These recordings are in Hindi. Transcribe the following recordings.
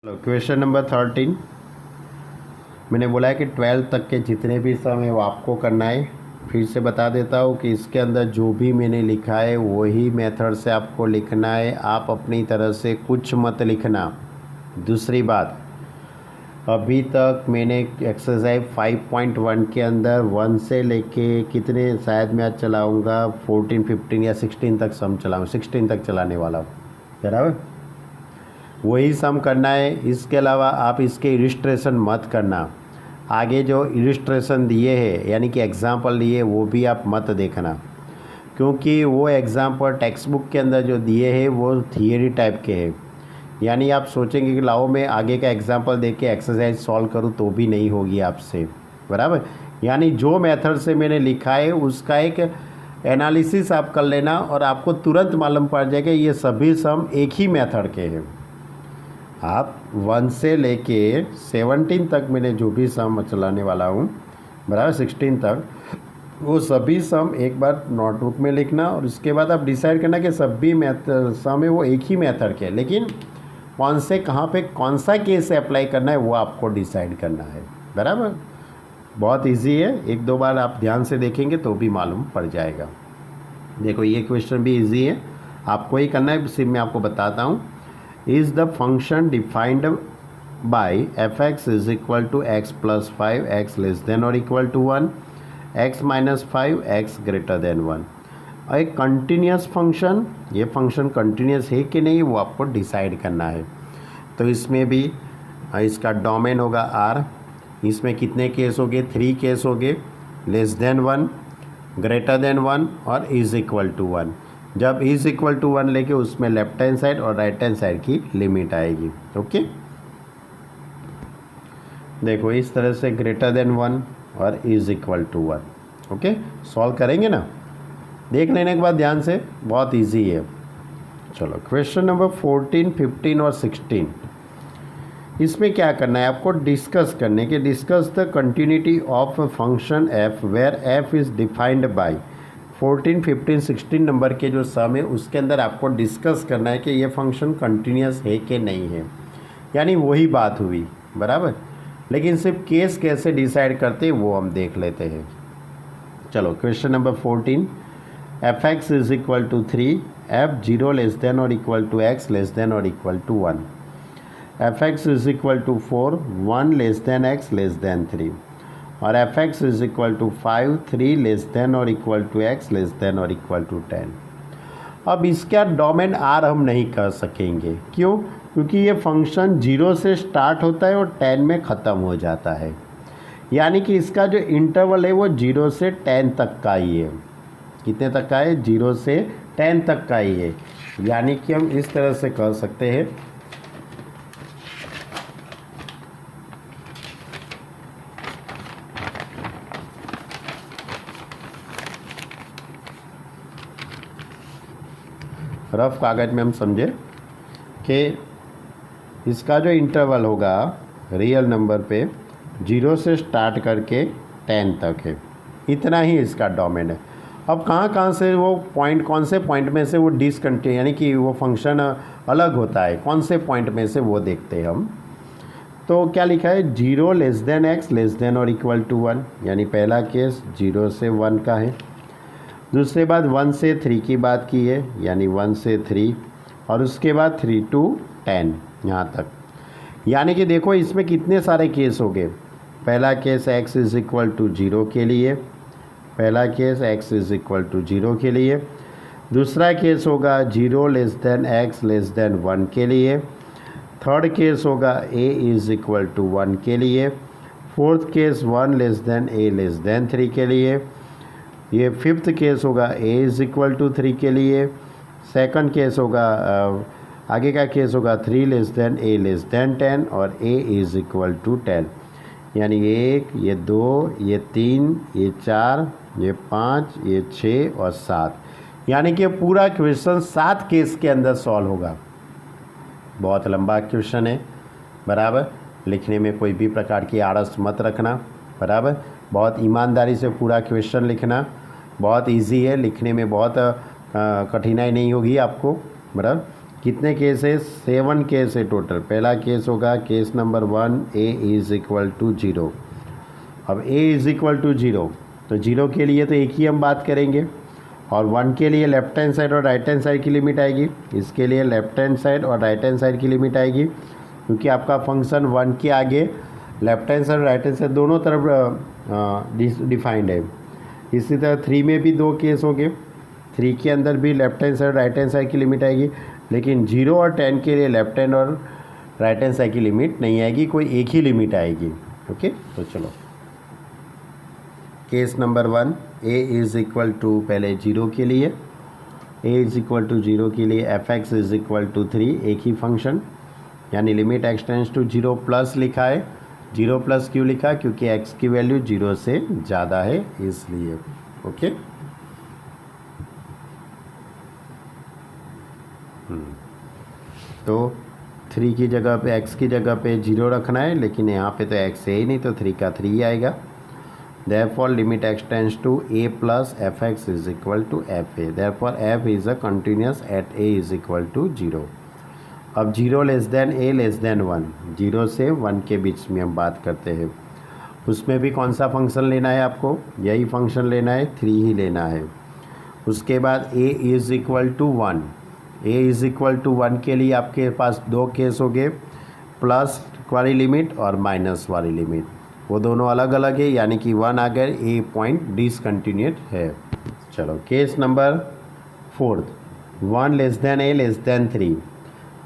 चलो क्वेश्चन नंबर 13। मैंने बोला है कि 12 तक के जितने भी सम है वो आपको करना है। फिर से बता देता हूँ कि इसके अंदर जो भी मैंने लिखा है वही मेथड से आपको लिखना है। आप अपनी तरह से कुछ मत लिखना। दूसरी बात, अभी तक मैंने एक्सरसाइज 5.1 के अंदर 1 से लेके कितने, शायद मैं आज चलाऊँगा 14, 15 या 16 तक सम चलाऊँ, 16 तक चलाने वाला हूँ। बराबर, वही सम करना है। इसके अलावा आप इसके इलिस्ट्रेशन मत करना। आगे जो इलिस्ट्रेशन दिए हैं यानी कि एग्जाम्पल दिए वो भी आप मत देखना, क्योंकि वो एग्जाम्पल टेक्स्ट बुक के अंदर जो दिए हैं वो थियरी टाइप के हैं। यानी आप सोचेंगे कि लाओ मैं आगे का एग्जाम्पल दे के एक्सरसाइज सॉल्व करूँ तो भी नहीं होगी आपसे। बराबर, यानी जो मेथड से मैंने लिखा है उसका एक एनालिसिस आप कर लेना और आपको तुरंत मालूम पड़ जाएगा ये सभी सम एक ही मेथड के हैं। आप 1 से लेके 17 तक मैंने जो भी सम चलाने वाला हूँ, बराबर 16 तक, वो सभी सम एक बार नोटबुक में लिखना और उसके बाद आप डिसाइड करना कि सभी मेथड सम है वो एक ही मेथड के, लेकिन कौन से कहाँ पे कौन सा केस अप्लाई करना है वो आपको डिसाइड करना है। बराबर, बहुत इजी है, एक दो बार आप ध्यान से देखेंगे तो भी मालूम पड़ जाएगा। देखो ये क्वेश्चन भी इजी है, आपको ही करना है, सिर्फ मैं आपको बताता हूँ। Is the function defined by f(x) is equal to x plus 5 x less than or equal to 1 x minus 5 x greater than 1। एक कंटिन्यूस फंक्शन, ये फंक्शन कंटिन्यूस है कि नहीं वो आपको डिसाइड करना है। तो इसमें भी इसका डोमेन होगा R। इसमें कितने केस हो गए? 3 केस हो गए, लेस देन 1, ग्रेटर देन 1 और इज इक्वल टू 1। जब इज इक्वल टू 1 लेके उसमें लेफ्ट हैंड साइड और राइट हैंड साइड की लिमिट आएगी। ओके, देखो इस तरह से ग्रेटर देन 1 और is equal to 1। Okay, solve करेंगे ना, देख लेने के बाद ध्यान से, बहुत इजी है। चलो क्वेश्चन नंबर 14, 15 और 16, इसमें क्या करना है आपको? डिस्कस करने के, discuss the continuity of function F where F is defined by 14, 15, 16 number के जो सम है उसके अंदर आपको डिस्कस करना है कि ये फंक्शन कंटिन्यूस है कि नहीं है। यानी वही बात हुई, बराबर, लेकिन सिर्फ केस कैसे डिसाइड करते हैं वो हम देख लेते हैं। चलो question number 14, F X is equal to 3 F 0 less than और equal to X less than और equal to 1, F X is equal to 4 1 less than X less than 3 और F X is equal to 5 3 less than और equal to X less than और इक्वल टू 10। अब इसका डोमेन आर हम नहीं कर सकेंगे, क्यों? क्योंकि ये फंक्शन 0 से स्टार्ट होता है और 10 में ख़त्म हो जाता है। यानी कि इसका जो इंटरवल है वो 0 से 10 तक का ही है। कितने तक का है? 0 से 10 तक का ही है। यानी कि हम इस तरह से कर सकते हैं, रफ कागज में हम समझे कि इसका जो इंटरवल होगा रियल नंबर पे 0 से स्टार्ट करके 10 तक है, इतना ही इसका डोमेन है। अब कहाँ से वो पॉइंट, कौन से पॉइंट में से वो डिसकंटिन्यू यानी कि वो फंक्शन अलग होता है, कौन से पॉइंट में से वो देखते हैं हम। तो क्या लिखा है? 0 less than X less than और इक्वल टू 1, यानी पहला केस 0 से 1 का है। दूसरे बाद 1 से 3 की बात की है, यानी 1 से 3 और उसके बाद 3 to 10 यहाँ तक। यानी कि देखो इसमें कितने सारे केस हो गए। पहला case x is equal to 0 के लिए, पहला case x is equal to 0 के लिए। दूसरा केस होगा 0 less than x less than 1 के लिए। थर्ड केस होगा a इज़ इक्वल टू 1 के लिए। Fourth case 1 less than a less than 3 के लिए। ये फिफ्थ केस होगा a इज़ इक्वल टू 3 के लिए। सेकंड केस होगा आगे का केस होगा 3 less than a less than 10 और a इज़ इक्वल टू 10। यानी 1, ये 2, ये 3, ये 4, ये 5, ये 6 और 7। यानी कि पूरा क्वेश्चन 7 केस के अंदर सॉल्व होगा। बहुत लंबा क्वेश्चन है, बराबर, लिखने में कोई भी प्रकार की आड़स मत रखना, बराबर, बहुत ईमानदारी से पूरा क्वेश्चन लिखना। बहुत इजी है, लिखने में बहुत कठिनाई नहीं होगी आपको, बराबर। कितने केस है? 7 केस है टोटल। पहला केस होगा case number 1, a is equal to 0। अब a इज़ इक्वल टू 0, तो 0 के लिए तो एक ही हम बात करेंगे, और 1 के लिए लेफ्ट हैंड साइड और राइट हैंड साइड की लिमिट आएगी। इसके लिए लेफ्ट हैंड साइड और राइट हैंड साइड की लिमिट आएगी, क्योंकि आपका फंक्शन 1 के आगे left hand side right hand side दोनों तरफ डिफाइंड है। इसी तरह 3 में भी 2 केस होंगे। 3 के अंदर भी left hand side right hand side की लिमिट आएगी, लेकिन 0 और 10 के लिए लेफ्ट हैंड और राइट हैंड साइड की लिमिट नहीं आएगी, कोई एक ही लिमिट आएगी। ओके, तो चलो case number 1, a is equal to पहले 0 के लिए, a इज़ इक्वल टू 0 के लिए f(x) इज़ इक्वल टू 3, एक ही फंक्शन, यानी limit x tends to 0 plus लिखा है। 0 प्लस क्यों लिखा? क्योंकि x की वैल्यू 0 से ज़्यादा है इसलिए। ओके, तो 3 की जगह पे x की जगह पे 0 रखना है, लेकिन यहाँ पे तो x है ही नहीं, तो 3 का 3 आएगा। Therefore limit x tends to a plus f(x) is equal to fa. Therefore f is a continuous at a is equal to 0. अब 0 less than a less than 1, 0 से 1 के बीच में हम बात करते हैं। उसमें भी कौन सा फंक्शन लेना है आपको? यही फंक्शन लेना है, 3 ही लेना है। उसके बाद a is equal to 1, a is equal to 1 के लिए आपके पास 2 केस हो गए, प्लस वाली लिमिट और माइनस वाली लिमिट, वो दोनों अलग अलग है, यानी कि 1 आ गए, ए पॉइंट डिसकंटिन्यूड है। चलो case number 4, 1 less than a less than 3,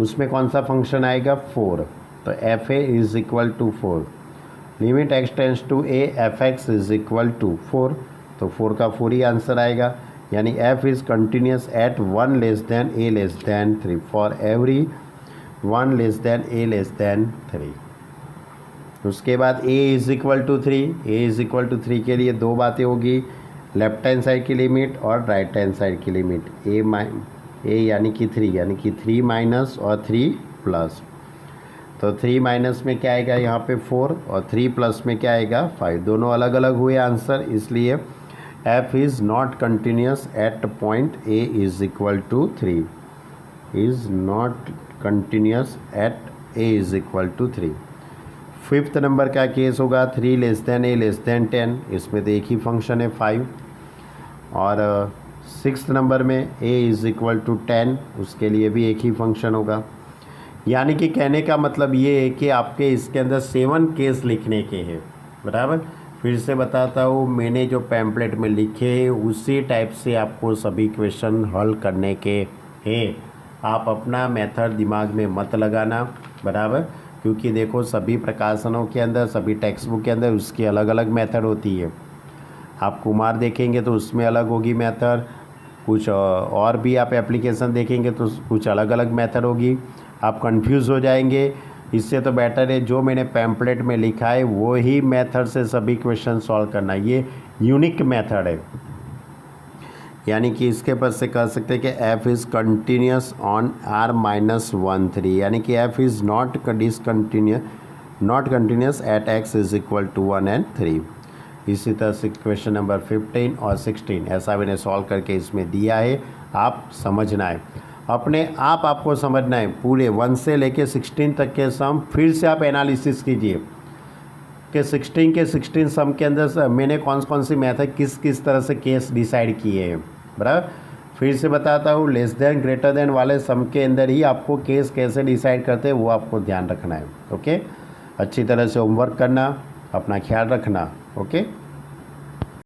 उसमें कौन सा फंक्शन आएगा? 4, तो F A is equal to 4, limit x tends to a f(x) is equal to 4, तो 4 का 4 ही आंसर आएगा, यानी f is continuous at 1 less than a less than 3 for every 1 less than a less than 3। उसके बाद a is equal to 3, a is equal to 3 के लिए 2 बातें होगी, लेफ्ट हैंड साइड की लिमिट और राइट हैंड साइड की लिमिट। a यानी कि 3, यानी कि 3 माइनस और 3 प्लस, तो 3 माइनस में क्या आएगा यहाँ पे 4, और 3 प्लस में क्या आएगा 5, दोनों अलग अलग हुए आंसर, इसलिए f is not continuous at point a is equal to 3, is not continuous at a is equal to 3। 5th number का केस होगा 3 less than a less than 10, इसमें तो एक ही फंक्शन है 5, और 6th नंबर में a इज़ इक्वल टू 10, उसके लिए भी एक ही फंक्शन होगा। यानी कि कहने का मतलब ये है कि आपके इसके अंदर 7 केस लिखने के हैं, बराबर। फिर से बताता हूँ, मैंने जो पैम्पलेट में लिखे उसी टाइप से आपको सभी क्वेश्चन हल करने के हैं। आप अपना मेथड दिमाग में मत लगाना, बराबर, क्योंकि देखो सभी प्रकाशनों के अंदर, सभी टेक्स्ट बुक के अंदर उसकी अलग अलग मेथड होती है। आप कुमार देखेंगे तो उसमें अलग होगी मेथड, कुछ और भी आप एप्लीकेशन देखेंगे तो कुछ अलग अलग मेथड होगी, आप कंफ्यूज हो जाएंगे। इससे तो बेटर है जो मैंने पैम्पलेट में लिखा है वो ही मेथड से सभी क्वेश्चन सॉल्व करना, ये यूनिक मेथड है। यानी कि इसके पर से कह सकते हैं कि f is continuous on r-1 3, यानी कि f is not continuous at x is equal to 1 and 3। इसी तरह से क्वेश्चन नंबर 15 और 16 ऐसा मैंने सॉल्व करके इसमें दिया है, आप समझना है, अपने आप आपको समझना है। पूरे 1 से लेके 16 तक के सम फिर से आप एनालिसिस कीजिए कि 16 के 16 सम के अंदर मैंने कौन सी मेथड किस तरह से केस डिसाइड किए हैं, बराबर। फिर से बताता हूँ, लेस देन ग्रेटर देन वाले सम के अंदर ही आपको केस कैसे डिसाइड करते हैं वो आपको ध्यान रखना है। ओके, अच्छी तरह से होमवर्क करना, अपना ख्याल रखना। ओके।